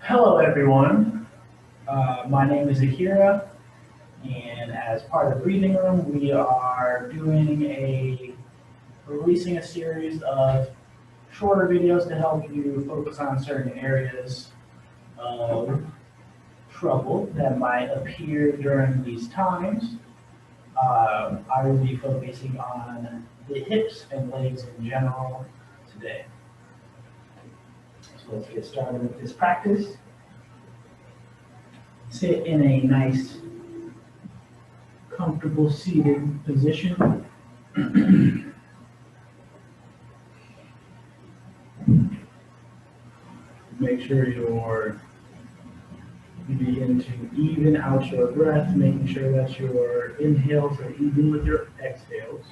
Hello, everyone. My name is Akira, and as part of Breathing Room, we are releasing a series of shorter videos to help you focus on certain areas of trouble that might appear during these times. I will be focusing on the hips and legs in general today. So let's get started with this practice. Sit in a nice comfortable seated position. Make sure you begin to even out your breath, making sure that your inhales are even with your exhales.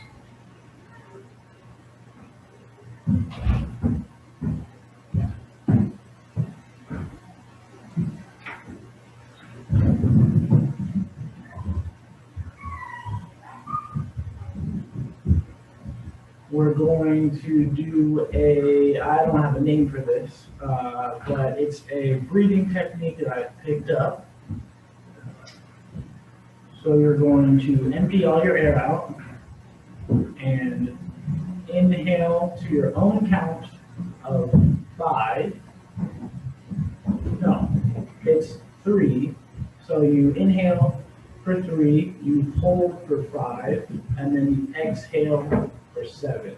We're going to do I don't have a name for this, but it's a breathing technique that I picked up. So you're going to empty all your air out and inhale to your own count of 5. No, it's 3. So you inhale for 3, you hold for 5, and then you exhale for 7.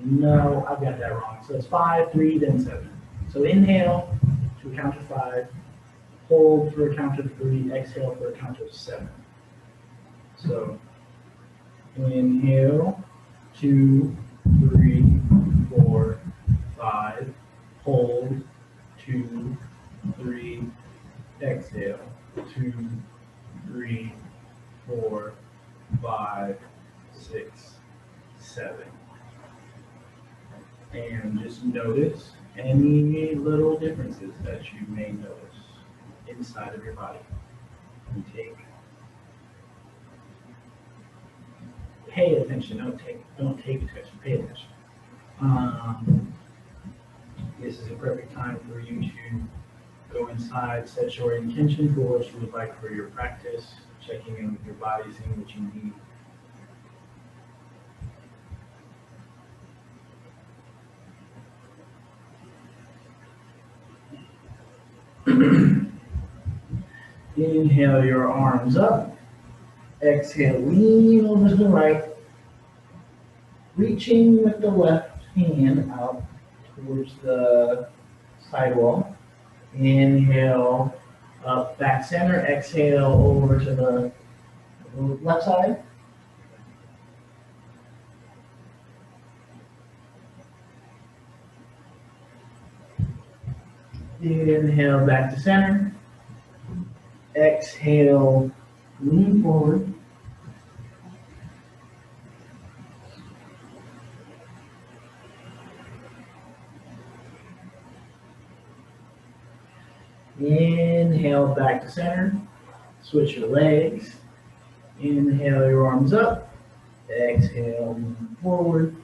No, I've got that wrong. So it's 5, 3, then 7. So inhale to a count of 5, hold for a count of 3, exhale for a count of 7. So inhale, 2, 3, 4, 5, hold, 2, 3, exhale, 2, 3, 4, 5, 6, 7. And just notice any little differences that you may notice inside of your body. And pay attention. Don't take attention. Pay attention. This is a perfect time for you to go inside, set your intention for what you would like for your practice, checking in with your body, seeing what you need. Inhale your arms up. Exhale, lean over to the right, reaching with the left hand out towards the sidewall. Inhale up back center, exhale over to the left side. Inhale back to center. Exhale, lean forward. Inhale back to center. Switch your legs. Inhale your arms up. Exhale, lean forward.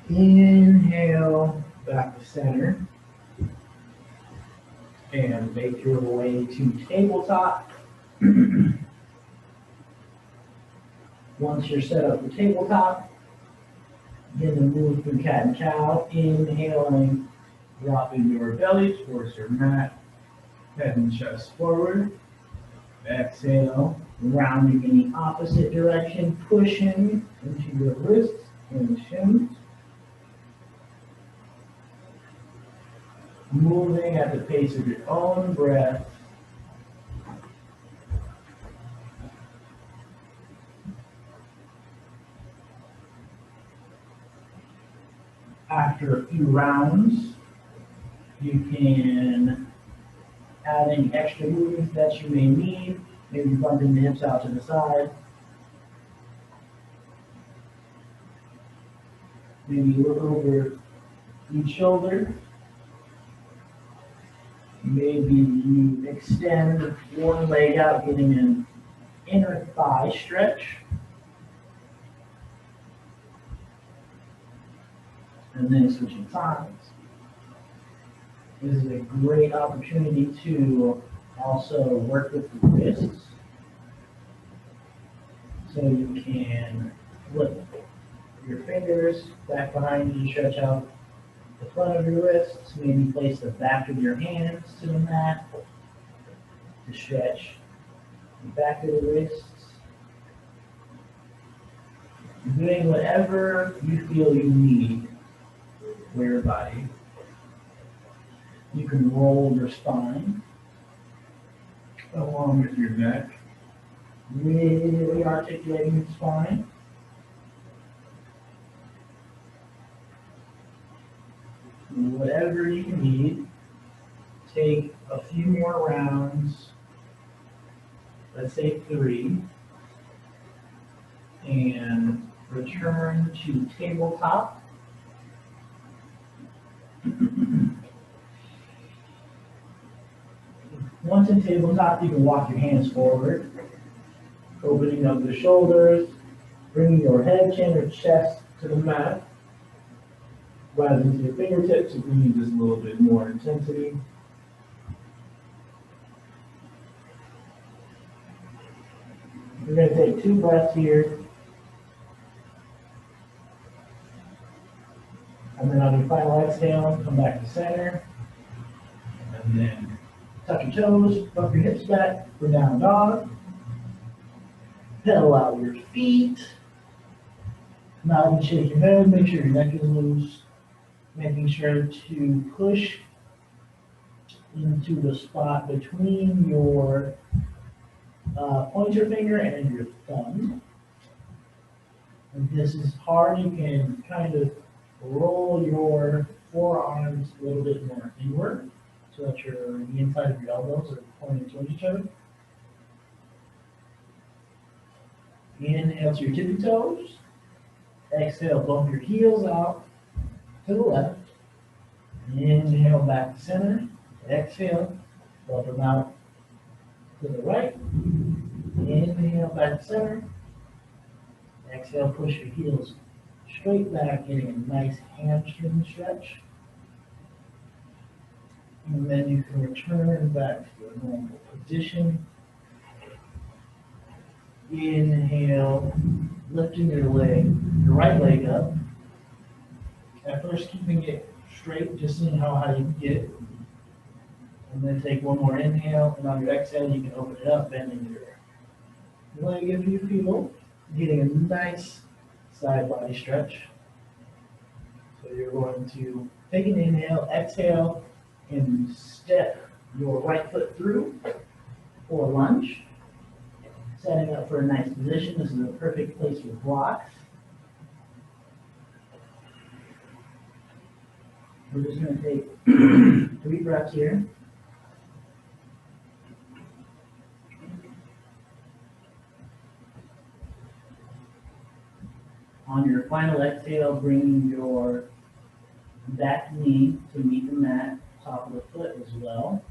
Inhale back to center. And make your way to tabletop. Once you're set up for tabletop, begin to move through cat and cow, inhaling, dropping your belly towards your mat, head and chest forward. Exhale, rounding in the opposite direction, pushing into your wrists and shins. Moving at the pace of your own breath. After a few rounds, you can add any extra movements that you may need, maybe bumping the hips out to the side. Maybe look over each shoulder. Maybe you extend one leg out, getting an inner thigh stretch, and then switching sides. This is a great opportunity to also work with the wrists. So you can flip your fingers back behind you to stretch out the front of your wrists, maybe place the back of your hands to the mat to stretch the back of the wrists. Doing whatever you feel you need for your body. You can roll your spine along with your neck, really articulating the spine. Whatever you need, take a few more rounds, let's say 3, and return to tabletop. Once in tabletop, you can walk your hands forward, opening up the shoulders, bringing your head, chin, or chest to the mat, rising to your fingertips if you need just a little bit more intensity. We're going to take 2 breaths here. And then on your final exhale, come back to center. And then tuck your toes, bump your hips back for down dog. Pedal out your feet. Now you can shake your head, make sure your neck is loose. Making sure to push into the spot between your pointer finger and your thumb. And this is hard. You can kind of roll your forearms a little bit more inward so that the inside of your elbows are pointing towards each other. Inhale to your tippy toes. Exhale, bump your heels out to the left. Inhale back to center. Exhale, bump them out to the right. Inhale back to center. Exhale, push your heels straight back, getting a nice hamstring stretch. And then you can return back to your normal position. Inhale, lifting your right leg up. At first keeping it straight, just seeing how high you can get it. And then take one more inhale, and on your exhale, you can open it up, bending your leg if you feel, getting a nice side body stretch. So you're going to take an inhale, exhale, and step your right foot through for a lunge. Setting up for a nice position. This is a perfect place for blocks. We're just going to take 3 breaths here. On your final exhale, bring your back knee to meet the mat, top of the foot as well.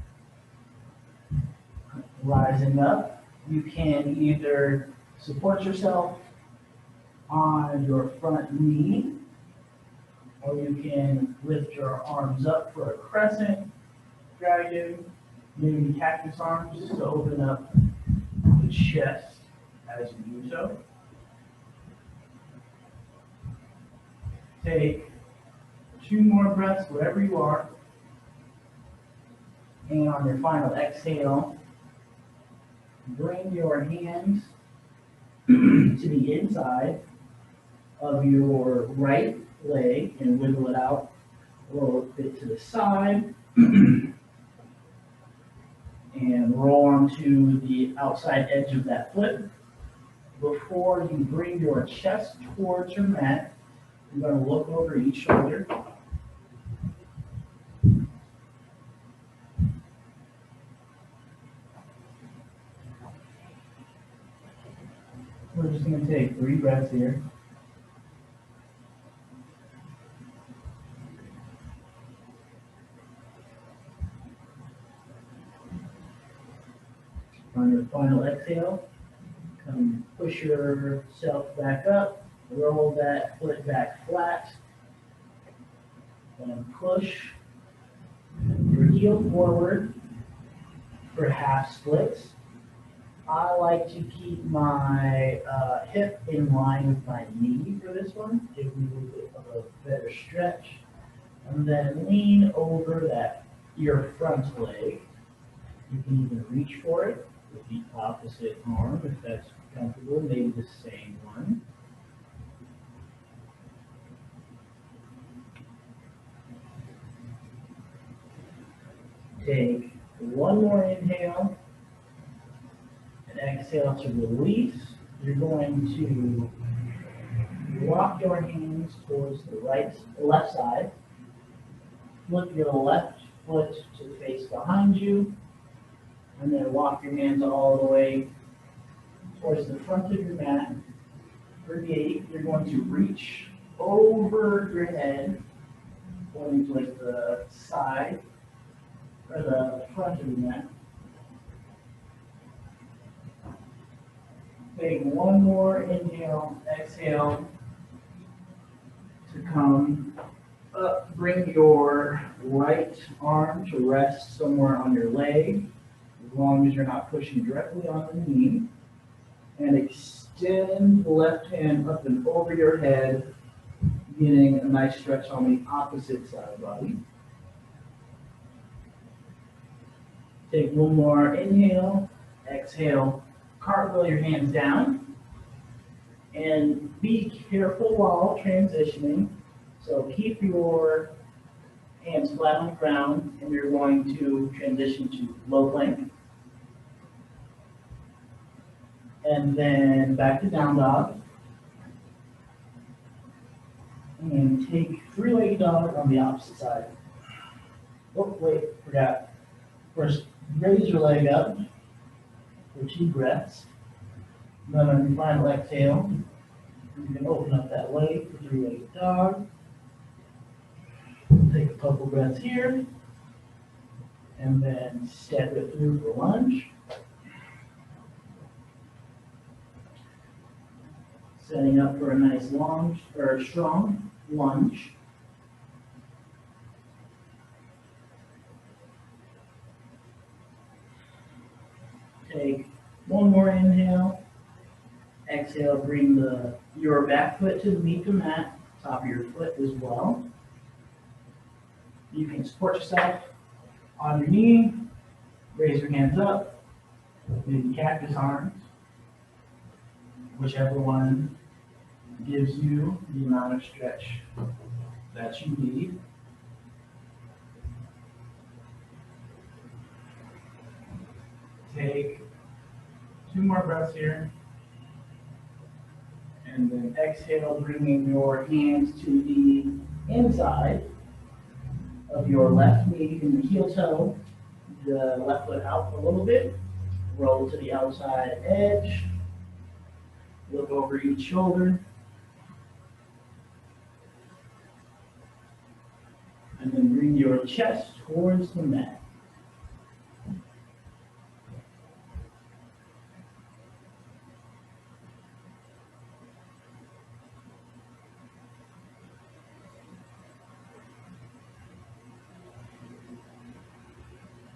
Rising up, you can either support yourself on your front knee, or you can lift your arms up for a crescent dragon, maybe cactus arms, just to open up the chest as you do so. Take 2 more breaths wherever you are. And on your final exhale, bring your hands to the inside of your right leg and wiggle it out a little bit to the side. And roll onto the outside edge of that foot. Before you bring your chest towards your mat, you're going to look over each shoulder. We're just going to take 3 breaths here. On your final exhale, come push yourself back up, roll that foot back flat, and push your heel forward for half splits. I like to keep my hip in line with my knee for this one, give me a little bit of a better stretch. And then lean over your front leg. You can even reach for it with the opposite arm if that's comfortable, maybe the same one. Take one more inhale and exhale to release. You're going to walk your hands towards the left side. Flip your left foot to face behind you, and then walk your hands all the way towards the front of your mat. For the 8, you're going to reach over your head, pointing towards the side or the front of your mat. Take one more inhale, exhale to come up. Bring your right arm to rest somewhere on your leg, as long as you're not pushing directly on the knee. And extend the left hand up and over your head, getting a nice stretch on the opposite side of the body. Take one more inhale, exhale, cartwheel your hands down, and be careful while transitioning. So keep your hands flat on the ground, and you're going to transition to low plank. And then back to down dog. And take three-legged dog on the opposite side. Oh, wait, forgot. First, raise your leg up for 2 breaths. Then on your final exhale, you can open up that leg for three-legged dog. Take a couple breaths here. And then step it through for lunge. Setting up for a nice lunge, or strong lunge. Take one more inhale. Exhale, bring your back foot to meet the mat, top of your foot as well. You can support yourself on your knee, raise your hands up, maybe cactus arms, whichever one gives you the amount of stretch that you need. Take 2 more breaths here. And then exhale, bringing your hands to the inside of your left knee and the heel toe. The left foot out a little bit. Roll to the outside edge. Look over each shoulder. And then bring your chest towards the mat.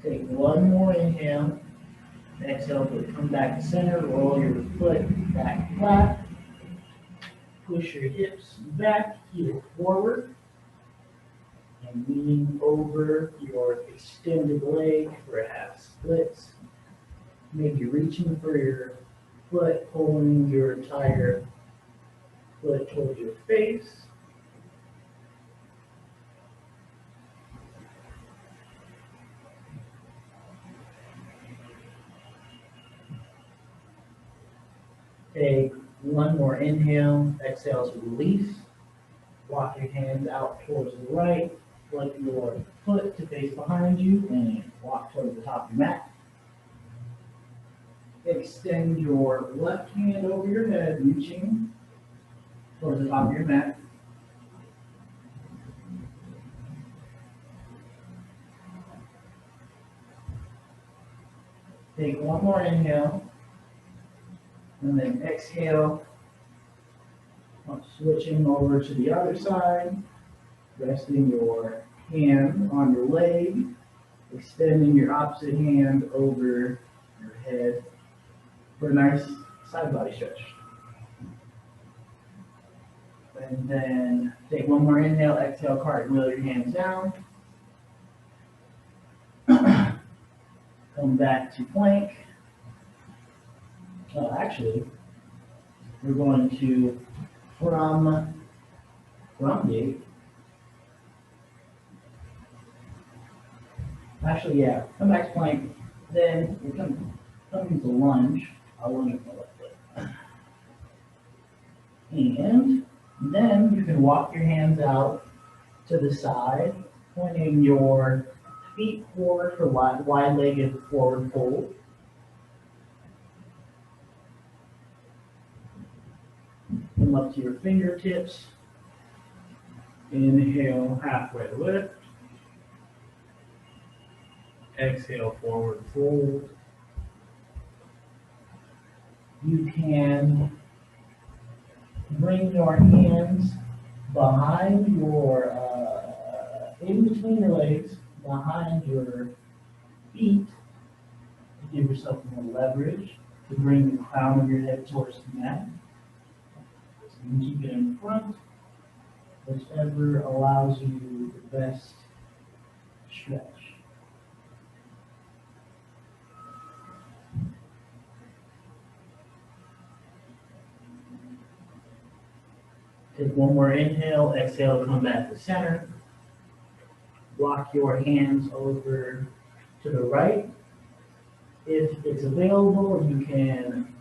Take one more inhale. Exhale, come back to center. Roll your foot back flat. Push your hips back, heel forward. And lean over your extended leg for half splits. Maybe reaching for your foot, pulling your entire foot towards your face. Take one more inhale, exhale to release. Walk your hands out towards the right. Flip your foot to face behind you and walk towards the top of your mat. Extend your left hand over your head, reaching towards the top of your mat. Take one more inhale, and then exhale, switching over to the other side, resting your hand on your leg, extending your opposite hand over your head for a nice side body stretch. And then take one more inhale, exhale, cartwheel your hands down. Come back to plank. Actually, we're going to, from the, actually, yeah, come back to plank. Then we're coming to lunge. I'll lunge with my left foot. And then you can walk your hands out to the side, pointing your feet forward for wide-legged forward fold. Come up to your fingertips. Inhale, halfway lift. Exhale, forward fold. You can bring your hands behind your, in between your legs, behind your feet, to give yourself more leverage, to bring the crown of your head towards the mat. So you can keep it in front, whichever allows you the best stretch. Take one more inhale, exhale, come back to center. Walk your hands over to the right. If it's available, you can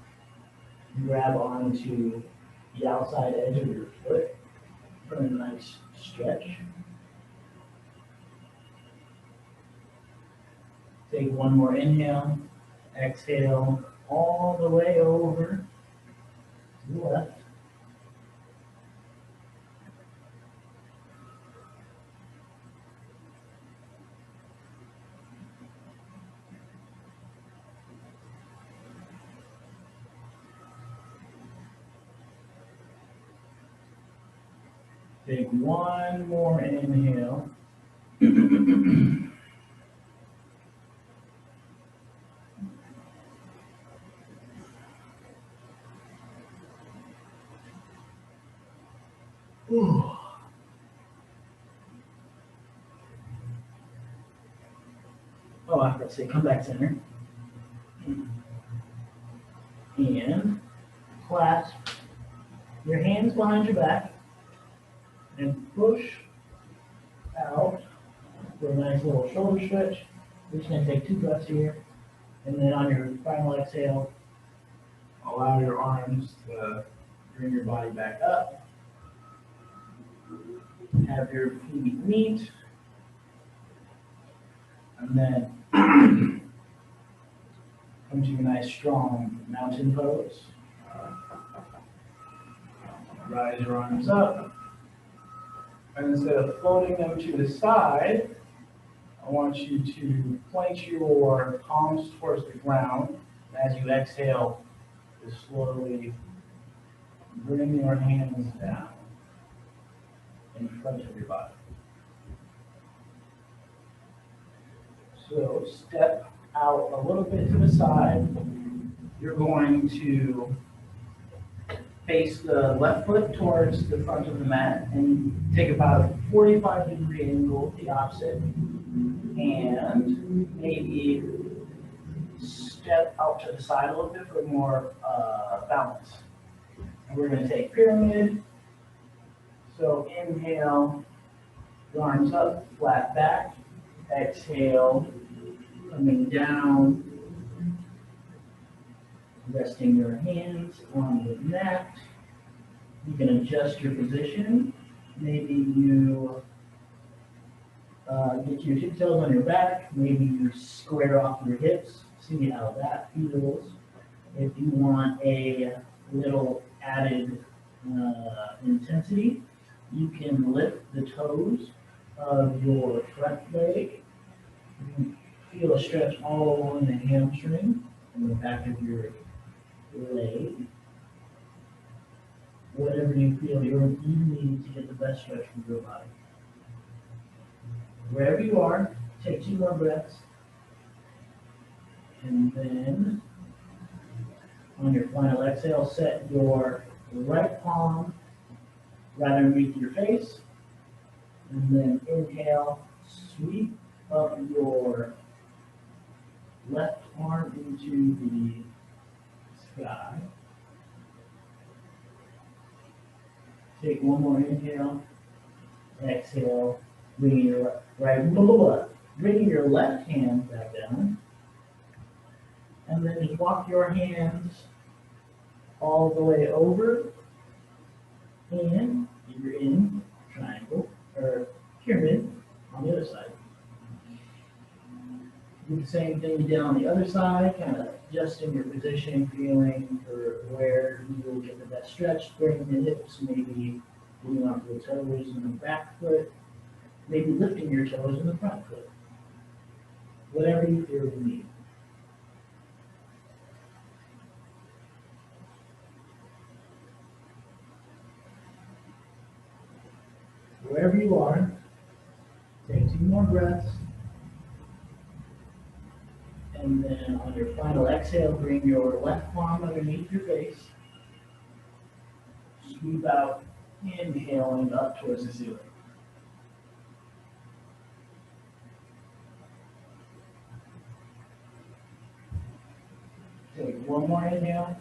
grab onto the outside edge of your foot for a nice stretch. Take one more inhale, exhale all the way over to the left. Take one more inhale. Ooh. Oh, I forgot to say, come back center. And clasp your hands behind your back and push out for a nice little shoulder stretch. We're just going to take 2 breaths here. And then on your final exhale, allow your arms to bring your body back up. Have your feet meet. And then come to a nice strong mountain pose. Rise your arms up. And instead of floating them to the side, I want you to point your palms towards the ground. As you exhale, just slowly bring your hands down in front of your body. So step out a little bit to the side. You're going to face the left foot towards the front of the mat and take about a 45-degree angle, the opposite, and maybe step out to the side a little bit for more balance. And we're going to take pyramid. So inhale, arms up, flat back. Exhale, coming down, resting your hands on the mat. You can adjust your position. Maybe you get your tiptoes on your back. Maybe you square off your hips. See how that feels. If you want a little added intensity, you can lift the toes of your front leg. You can feel a stretch all along the hamstring. from the back of your leg, whatever you feel you need to get the best stretch from your body. Wherever you are, take 2 more breaths, and then on your final exhale, set your right palm right underneath your face, and then inhale, sweep up your left arm into the sky. Take 1 more inhale, exhale, bringing your bringing your left hand back down, and then just walk your hands all the way over, and you're in triangle or pyramid on the other side. Do the same thing down on the other side, kind of adjusting your position, feeling for where you will get the best stretch, bringing the hips, maybe moving off the toes in the back foot, maybe lifting your toes in the front foot. Whatever you feel you need. Wherever you are, take 2 more breaths. And then on your final exhale, bring your left palm underneath your face. Sweep out, inhaling up towards the ceiling. Take 1 more inhale.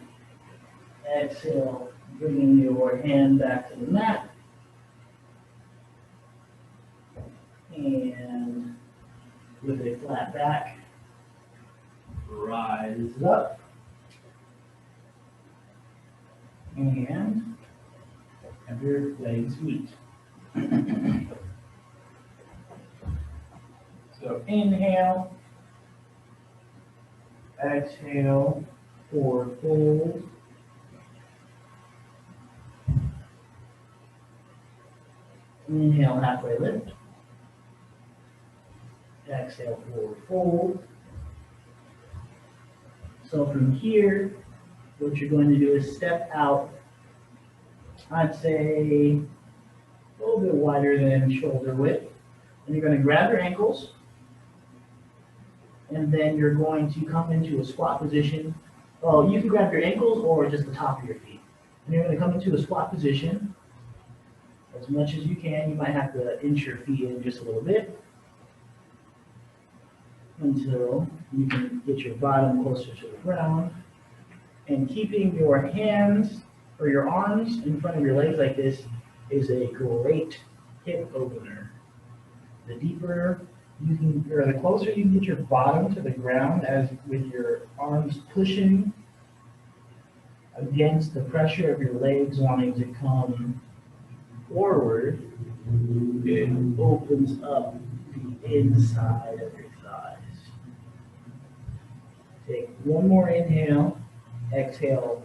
Exhale, bringing your hand back to the mat. And with a flat back, rise up. And have your legs meet. So inhale, exhale, forward fold. Inhale, halfway lift. Exhale, forward fold. So from here, what you're going to do is step out, I'd say a little bit wider than shoulder width. And you're going to grab your ankles, and then you're going to come into a squat position. Oh, you can grab your ankles or just the top of your feet. And you're going to come into a squat position as much as you can. You might have to inch your feet in just a little bit until you can get your bottom closer to the ground. And keeping your hands or your arms in front of your legs like this is a great hip opener. The deeper you can, or the closer you can get your bottom to the ground, as with your arms pushing against the pressure of your legs wanting to come forward, it opens up the inside of your thighs. Take 1 more inhale, exhale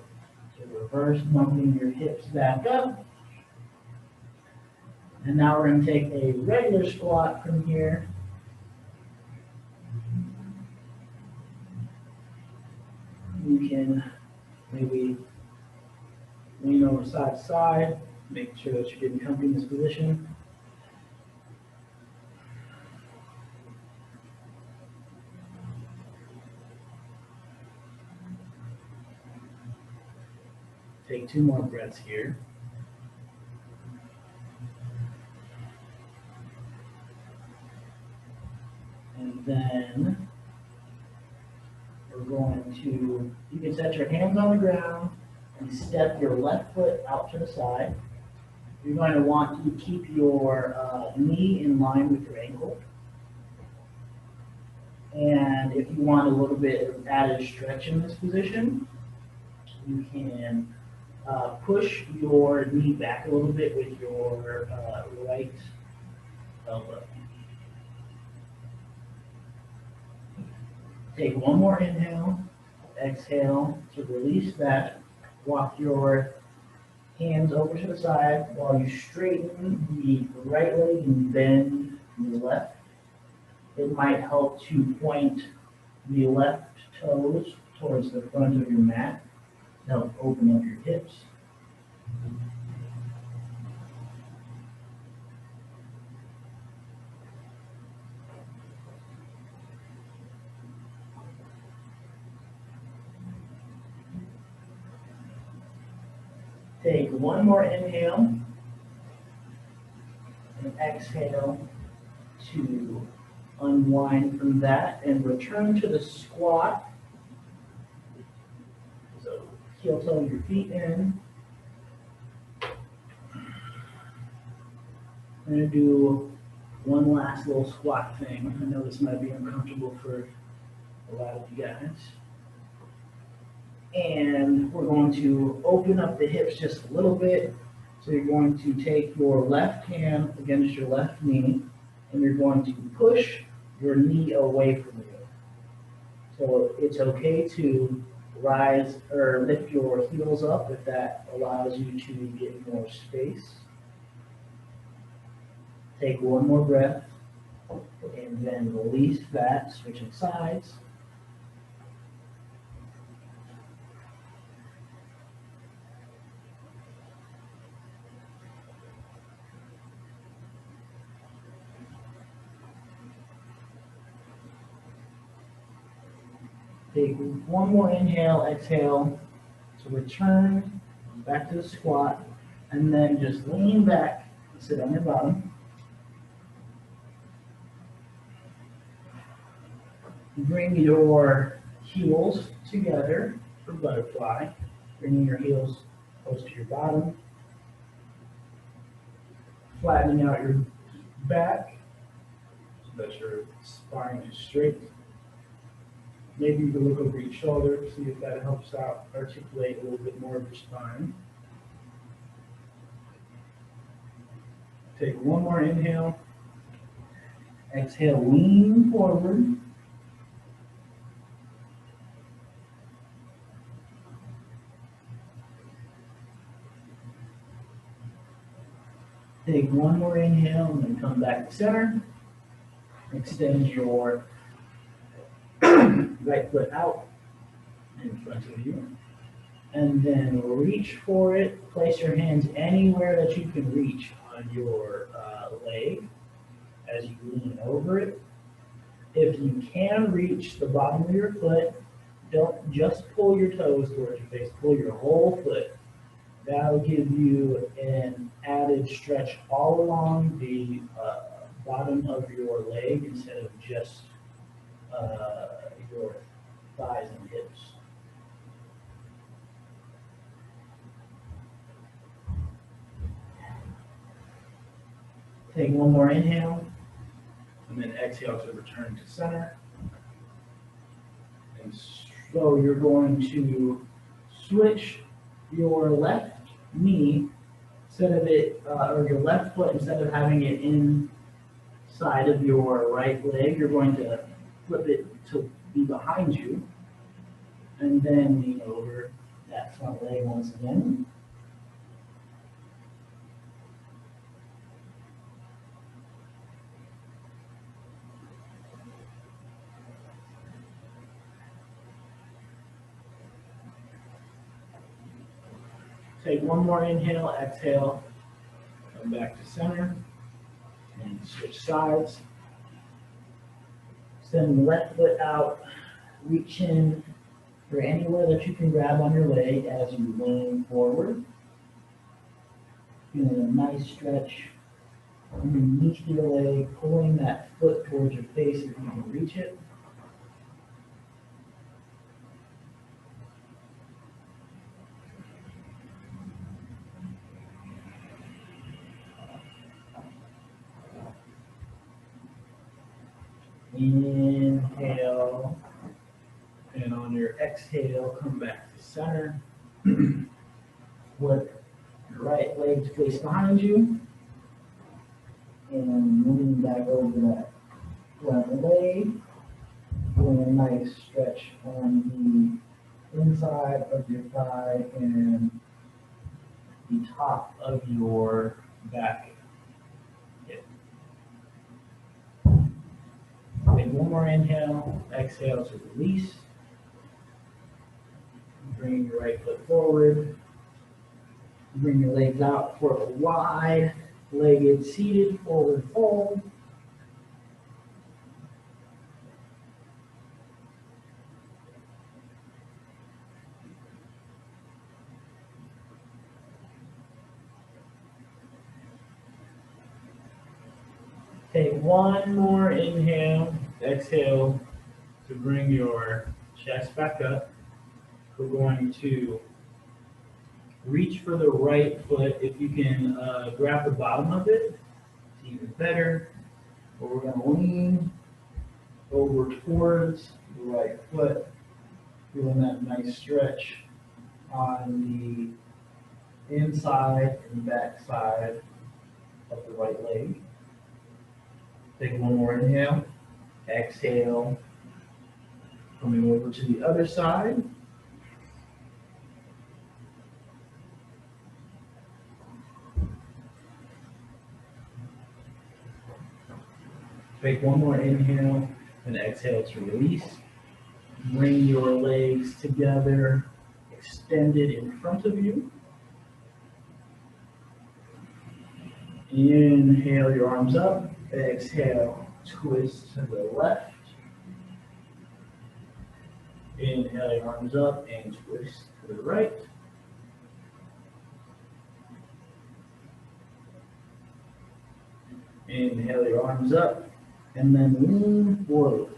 to reverse, bumping your hips back up. And now we're going to take a regular squat from here. You can maybe lean over side to side, make sure that you're getting comfy in this position. Take 2 more breaths here. And then we're going to, you can set your hands on the ground and step your left foot out to the side. You're going to want to keep your knee in line with your ankle. And if you want a little bit of added stretch in this position, you can push your knee back a little bit with your right elbow. Take 1 more inhale, exhale to release that. Walk your hands over to the side while you straighten the right leg and bend the left. It might help to point the left toes towards the front of your mat to help open up your hips. Take one more inhale and exhale to unwind from that and return to the squat. So heel toe your feet in. I'm going to do one last little squat thing. I know this might be uncomfortable for a lot of you guys. And we're going to open up the hips just a little bit. So you're going to take your left hand against your left knee, and you're going to push your knee away from you. So it's okay to rise or lift your heels up if that allows you to get more space. Take one more breath, and then release that, switching sides. Take one more inhale, exhale to return back to the squat, and then just lean back and sit on your bottom. Bring your heels together for butterfly, bringing your heels close to your bottom, flattening out your back so that your spine is straight. Maybe you can look over your shoulder, see if that helps out articulate a little bit more of your spine. Take one more inhale. Exhale, lean forward. Take one more inhale and then come back to center. Extend your right foot out in front of you. And then reach for it. Place your hands anywhere that you can reach on your leg as you lean over it. If you can reach the bottom of your foot, don't just pull your toes towards your face, pull your whole foot. That'll give you an added stretch all along the bottom of your leg instead of just your thighs and hips. Take one more inhale, and then exhale to return to center. And so you're going to switch your left knee instead of it, or your left foot, instead of having it inside of your right leg, you're going to flip it to be behind you, and then lean over that front leg once again. Take one more inhale, exhale, come back to center, and switch sides. Send the left foot out, reach in for anywhere that you can grab on your leg as you lean forward. Feeling a nice stretch underneath your leg, pulling that foot towards your face if you can reach it. Inhale, and on your exhale, come back to center. Flip your right leg to face behind you, and moving back over that front leg, doing a nice stretch on the inside of your thigh and the top of your back. Take one more inhale, exhale to release. bringing your right foot forward. Bring your legs out for a wide legged seated forward fold. Take one more inhale, exhale to bring your chest back up. We're going to reach for the right foot. If you can grab the bottom of it, it's even better. But we're going to lean over towards the right foot, feeling that nice stretch on the inside and back side of the right leg. Take one more inhale, exhale, coming over to the other side. Take one more inhale and exhale to release. Bring your legs together, extended in front of you. Inhale your arms up. Exhale, twist to the left. Inhale your arms up and twist to the right. Inhale your arms up and then lean forward.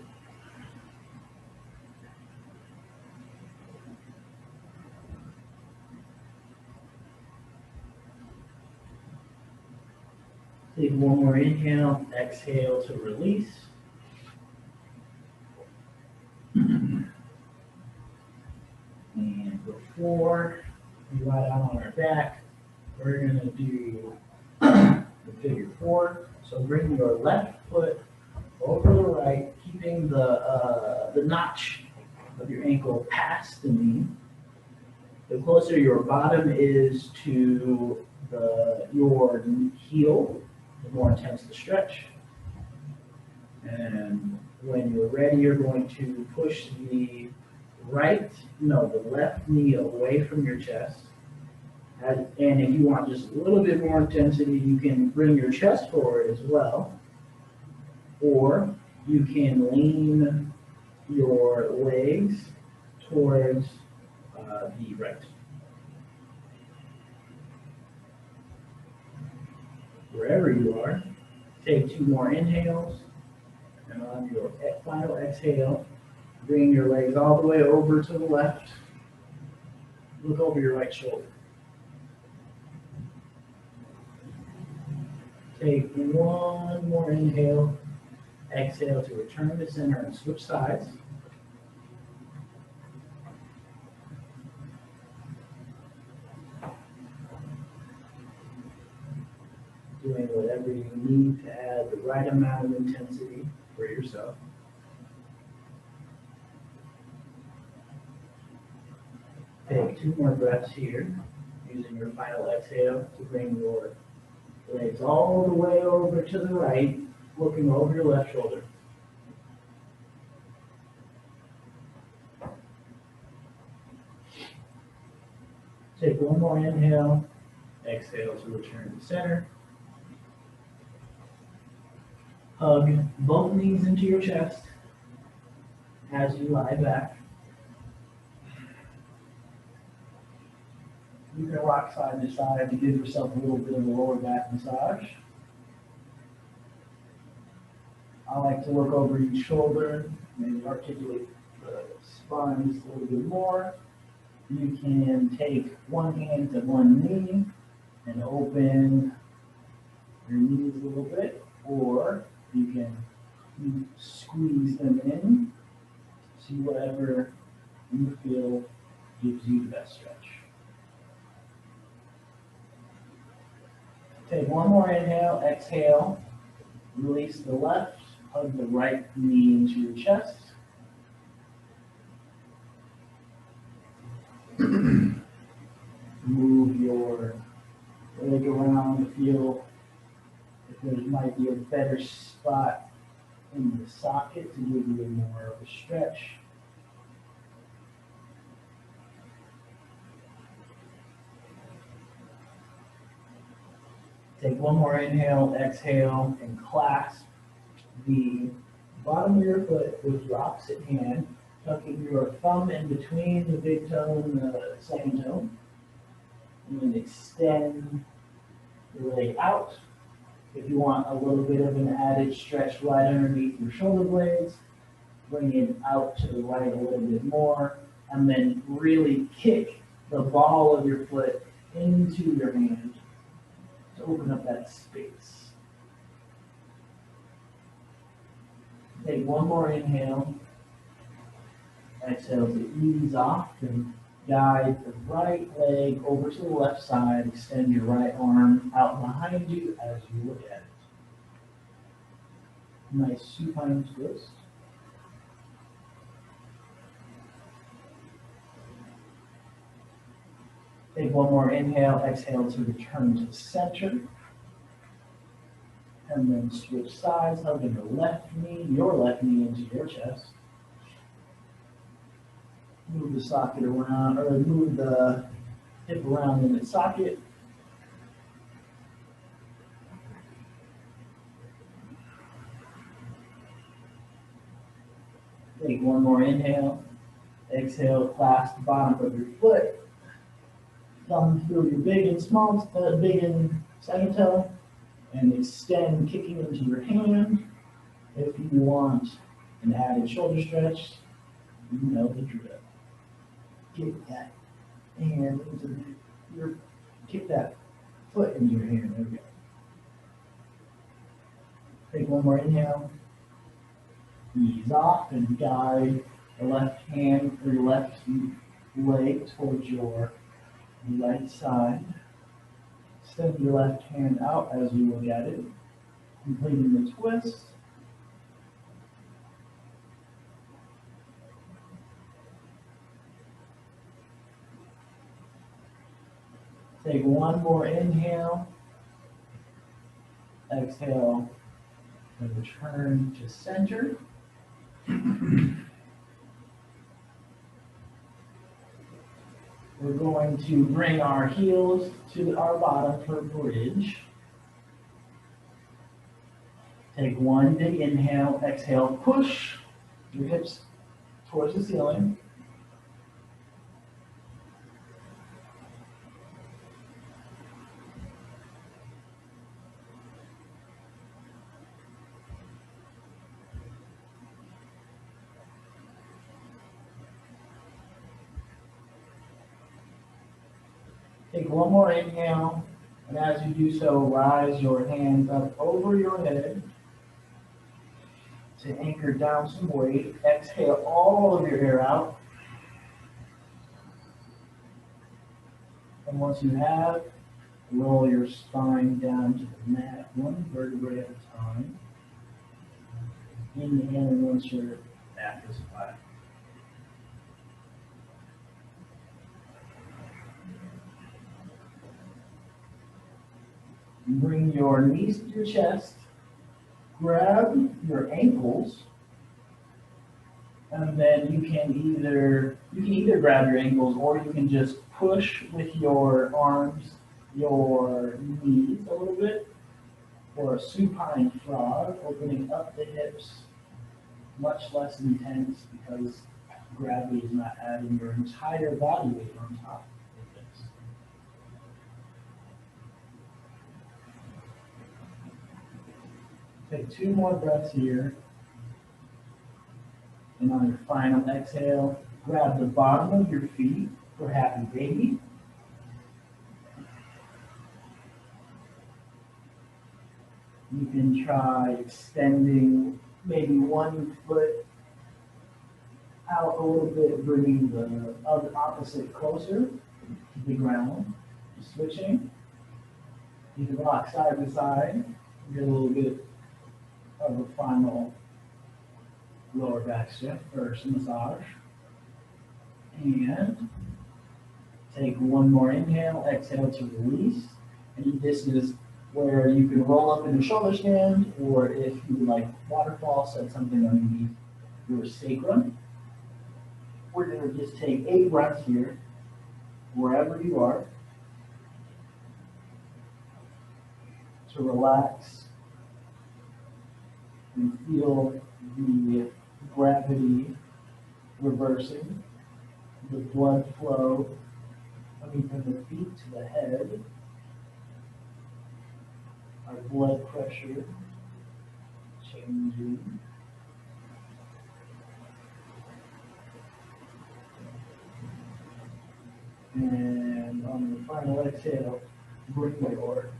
Take one more inhale, exhale to release. And before we lie down on our back, we're going to do the figure four. So bring your left foot over the right, keeping the notch of your ankle past the knee. The closer your bottom is to your heel, the more intense the stretch. And when you're ready, you're going to push the left knee away from your chest. And if you want just a little bit more intensity, you can bring your chest forward as well. Or you can lean your legs towards the right. Wherever you are, take two more inhales, and on your final exhale, bring your legs all the way over to the left. Look over your right shoulder. Take one more inhale, exhale to return to center and switch sides. Doing whatever you need to add the right amount of intensity for yourself. Take two more breaths here, using your final exhale to bring your legs all the way over to the right, looking over your left shoulder. Take one more inhale, exhale to return to center. Hug both knees into your chest as you lie back. You can rock side to side to give yourself a little bit of a lower back massage. I like to look over each shoulder, maybe articulate the spine just a little bit more. You can take one hand to one knee and open your knees a little bit, or you can squeeze them in. See whatever you feel gives you the best stretch. Take one more inhale, exhale, release the left, hug the right knee into your chest. Move your leg around to feel if there might be a better spot in the socket to give you more of a stretch. Take one more inhale, exhale, and clasp the bottom of your foot with your opposite hand, tucking your thumb in between the big toe and the second toe. And then extend the leg out. If you want a little bit of an added stretch right underneath your shoulder blades, bring it out to the right a little bit more, and then really kick the ball of your foot into your hand to open up that space. Take one more inhale. Exhale to ease off and guide the right leg over to the left side. Extend your right arm out behind you as you look at it. Nice supine twist. Take one more inhale, exhale to return to center. And then switch sides, hugging your left knee into your chest. Move the socket around, or move the hip around in its socket. Take one more inhale. Exhale, clasp the bottom of your foot. Thumb through your big and second toe, and extend, kicking into your hand. If you want an added shoulder stretch, you know the drill. Kick that hand into kick that foot into your hand. There we go. Take one more inhale. Ease off and guide the left hand or your left leg towards your right side. Extend your left hand out as you look at it, completing the twist. Take one more inhale. Exhale and return to center. We're going to bring our heels to our bottom for a bridge. Take one big inhale, exhale, push your hips towards the ceiling. Take one more inhale, and as you do so, rise your hands up over your head to anchor down some weight. Exhale all of your air out. And once you have, roll your spine down to the mat, one vertebrae at a time. Inhaling once your back is flat. Bring your knees to your chest, grab your ankles, and then you can either grab your ankles or you can just push with your arms, your knees a little bit, for a supine frog, opening up the hips, much less intense because gravity is not adding your entire body weight on top. Take two more breaths here. And on your final exhale, grab the bottom of your feet for happy baby. You can try extending maybe one foot out a little bit, bringing the other opposite closer to the ground. Switching. You can rock side to side. Get a little bit of a final lower back stretch first massage. And take one more inhale, exhale to release. And this is where you can roll up in a shoulder stand, or if you like waterfall, set something underneath your sacrum. We're going to just take 8 breaths here, wherever you are. to relax and feel the gravity reversing, the blood flow coming from the feet to the head, our blood pressure changing. And on the final exhale, bring your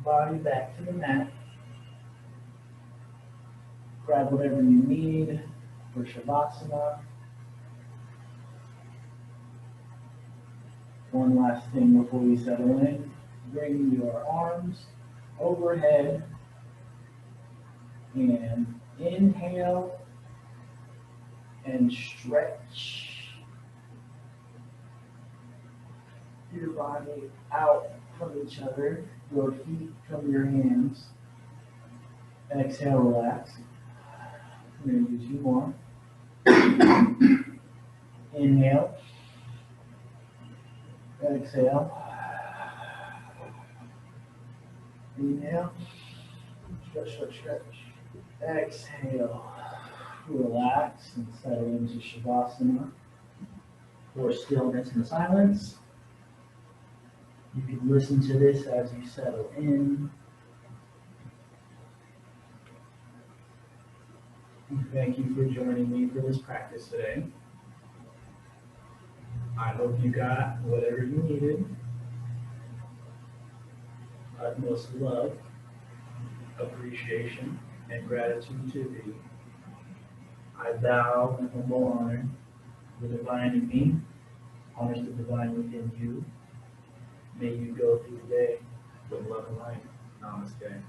body back to the mat. Grab whatever you need for Shavasana. One last thing before we settle in. Bring your arms overhead and inhale and stretch your body out from each other, your feet from your hands. Exhale, relax. We're going to do two more. Inhale. Exhale. Inhale. Stretch, stretch, stretch. Exhale. Relax and settle into Shavasana or stillness and silence. You can listen to this as you settle in. Thank you for joining me for this practice today. I hope you got whatever you needed. Utmost love, appreciation, and gratitude to thee. I bow in humble honor. The divine in me honors the divine within you. May you go through the day with love and light. Namaste.